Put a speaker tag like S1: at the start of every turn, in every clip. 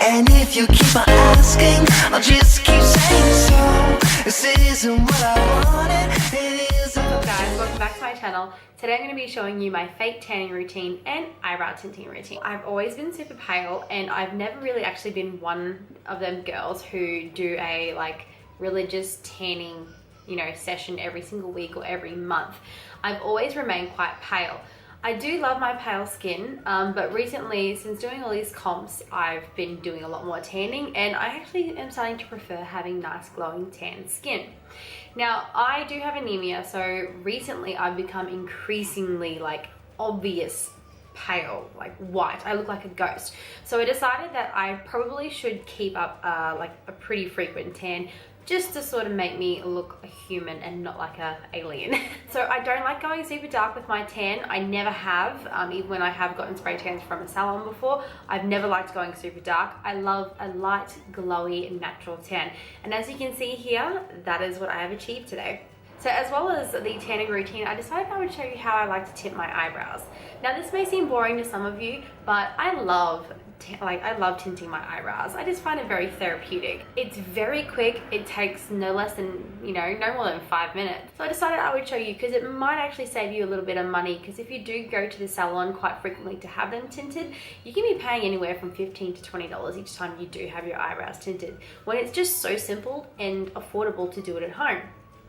S1: And if you keep on asking, I'll just keep saying so. This isn't what I wanted, it isn't.
S2: What's up guys, welcome back to my channel. Today I'm going to be showing you my fake tanning routine and eyebrow tinting routine. I've always been super pale and I've never really actually been one of them girls who do a like religious tanning, you know, session every single week or every month. I've always remained quite pale. I do love my pale skin, but recently, since doing all these comps, I've been doing a lot more tanning and I actually am starting to prefer having nice glowing tan skin. Now, I do have anemia, so recently I've become increasingly like obvious pale, like white. I look like a ghost. So I decided that I probably should keep up like a pretty frequent tan, just to sort of make me look a human and not like a alien. So I don't like going super dark with my tan. I never have, even when I have gotten spray tans from a salon before, I've never liked going super dark. I love a light, glowy, natural tan. And as you can see here, that is what I have achieved today. So as well as the tanning routine, I decided I would show you how I like to tint my eyebrows. Now this may seem boring to some of you, but I love tinting my eyebrows. I just find it very therapeutic. It's very quick. It takes no less than, no more than 5 minutes. So I decided I would show you because it might actually save you a little bit of money, because if you do go to the salon quite frequently to have them tinted, you can be paying anywhere from $15 to $20 each time you do have your eyebrows tinted, when it's just so simple and affordable to do it at home.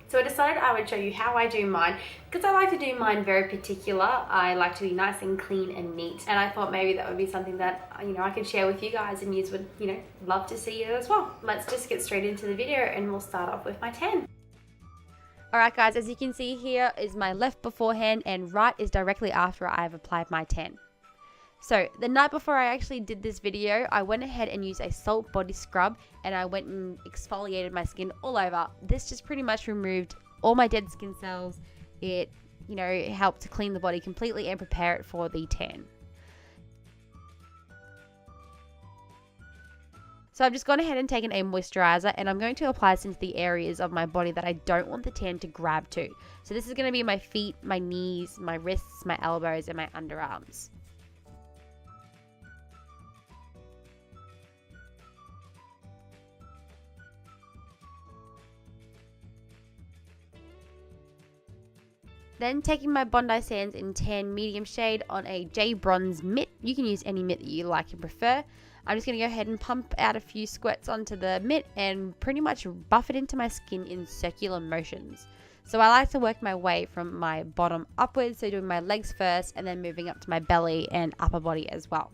S2: So I decided I would show you how I do mine, because I like to do mine very particular. I like to be nice and clean and neat, and I thought maybe that would be something that I could share with you guys, and you would love to see it as well. Let's just get straight into the video and we'll start off with my tan. Alright guys, as you can see here is my left beforehand and right is directly after I've applied my tan. So the night before I actually did this video, I went ahead and used a salt body scrub and I went and exfoliated my skin all over. This just pretty much removed all my dead skin cells. It, helped to clean the body completely and prepare it for the tan. So I've just gone ahead and taken a moisturizer and I'm going to apply this into the areas of my body that I don't want the tan to grab to. So this is going to be my feet, my knees, my wrists, my elbows, and my underarms. Then taking my Bondi Sands in tan medium shade on a J Bronze mitt. You can use any mitt that you like and prefer. I'm just going to go ahead and pump out a few squirts onto the mitt and pretty much buff it into my skin in circular motions. So I like to work my way from my bottom upwards, so doing my legs first and then moving up to my belly and upper body as well.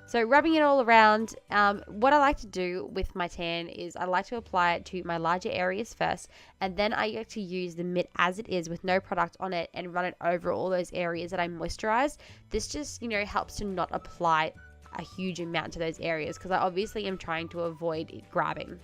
S2: So rubbing it all around, what I like to do with my tan is I like to apply it to my larger areas first, and then I like to use the mitt as it is with no product on it and run it over all those areas that I moisturize. This just, helps to not apply a huge amount to those areas, because I obviously am trying to avoid it grabbing.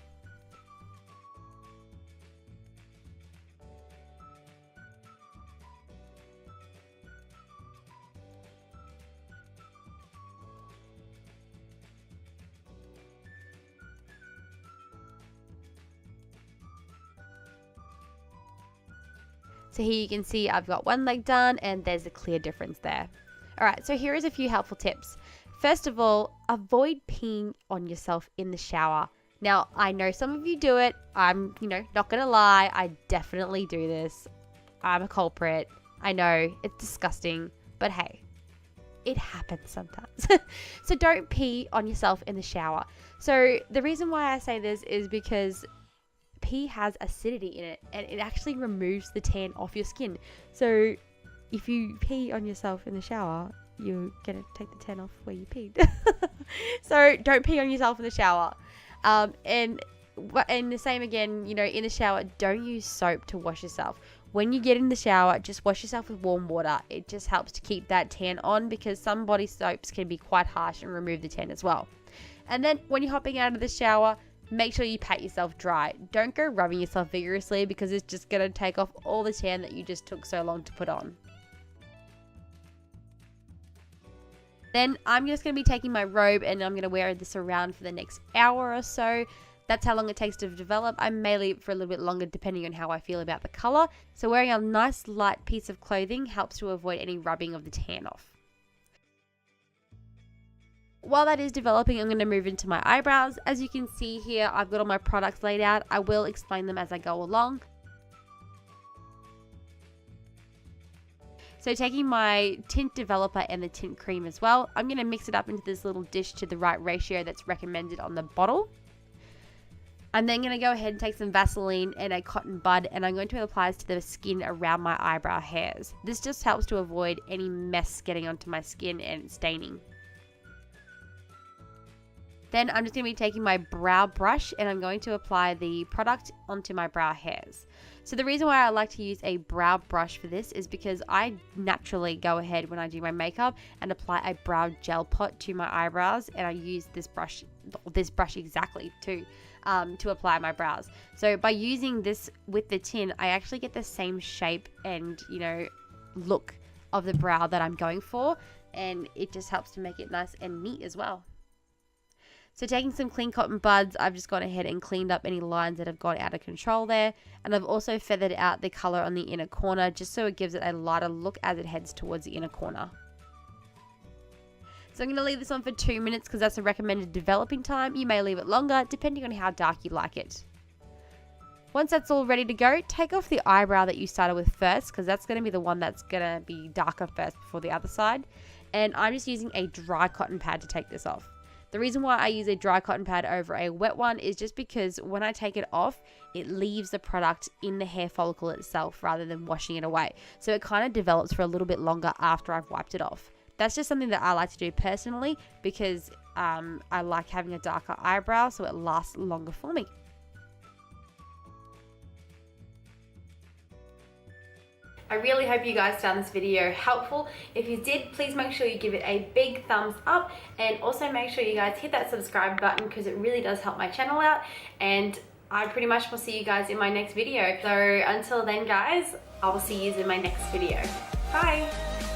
S2: So here you can see I've got one leg done and there's a clear difference there. Alright, so here is a few helpful tips. First of all, avoid peeing on yourself in the shower. Now, I know some of you do it. I'm, not gonna lie, I definitely do this. I'm a culprit. I know, it's disgusting, but hey, it happens sometimes. So don't pee on yourself in the shower. So the reason why I say this is because pee has acidity in it and it actually removes the tan off your skin. So if you pee on yourself in the shower, you're gonna take the tan off where you peed. So don't pee on yourself in the shower. And the same again, in the shower, don't use soap to wash yourself. When you get in the shower, just wash yourself with warm water. It just helps to keep that tan on, because some body soaps can be quite harsh and remove the tan as well. And then when you're hopping out of the shower, make sure you pat yourself dry. Don't go rubbing yourself vigorously, because it's just going to take off all the tan that you just took so long to put on. Then I'm just going to be taking my robe and I'm going to wear this around for the next hour or so. That's how long it takes to develop. I may leave it for a little bit longer depending on how I feel about the color. So wearing a nice light piece of clothing helps to avoid any rubbing of the tan off. while that is developing, I'm going to move into my eyebrows. As you can see here, I've got all my products laid out. I will explain them as I go along. So taking my tint developer and the tint cream as well, I'm going to mix it up into this little dish to the right ratio that's recommended on the bottle. I'm then going to go ahead and take some Vaseline and a cotton bud, and I'm going to apply this to the skin around my eyebrow hairs. This just helps to avoid any mess getting onto my skin and staining. Then I'm just going to be taking my brow brush and I'm going to apply the product onto my brow hairs. So the reason why I like to use a brow brush for this is because I naturally go ahead when I do my makeup and apply a brow gel pot to my eyebrows, and I use this brush exactly to apply my brows. So by using this with the tin, I actually get the same shape and, you know, look of the brow that I'm going for, and it just helps to make it nice and neat as well. So taking some clean cotton buds, I've just gone ahead and cleaned up any lines that have gone out of control there. And I've also feathered out the color on the inner corner just so it gives it a lighter look as it heads towards the inner corner. So I'm going to leave this on for 2 minutes because that's a recommended developing time. You may leave it longer depending on how dark you like it. Once that's all ready to go, take off the eyebrow that you started with first, because that's going to be the one that's going to be darker first before the other side. And I'm just using a dry cotton pad to take this off. The reason why I use a dry cotton pad over a wet one is just because when I take it off, it leaves the product in the hair follicle itself rather than washing it away. So it kind of develops for a little bit longer after I've wiped it off. That's just something that I like to do personally because I like having a darker eyebrow so it lasts longer for me. I really hope you guys found this video helpful. If you did, please make sure you give it a big thumbs up, and also make sure you guys hit that subscribe button because it really does help my channel out, and I pretty much will see you guys in my next video. So until then guys, I will see you in my next video. Bye!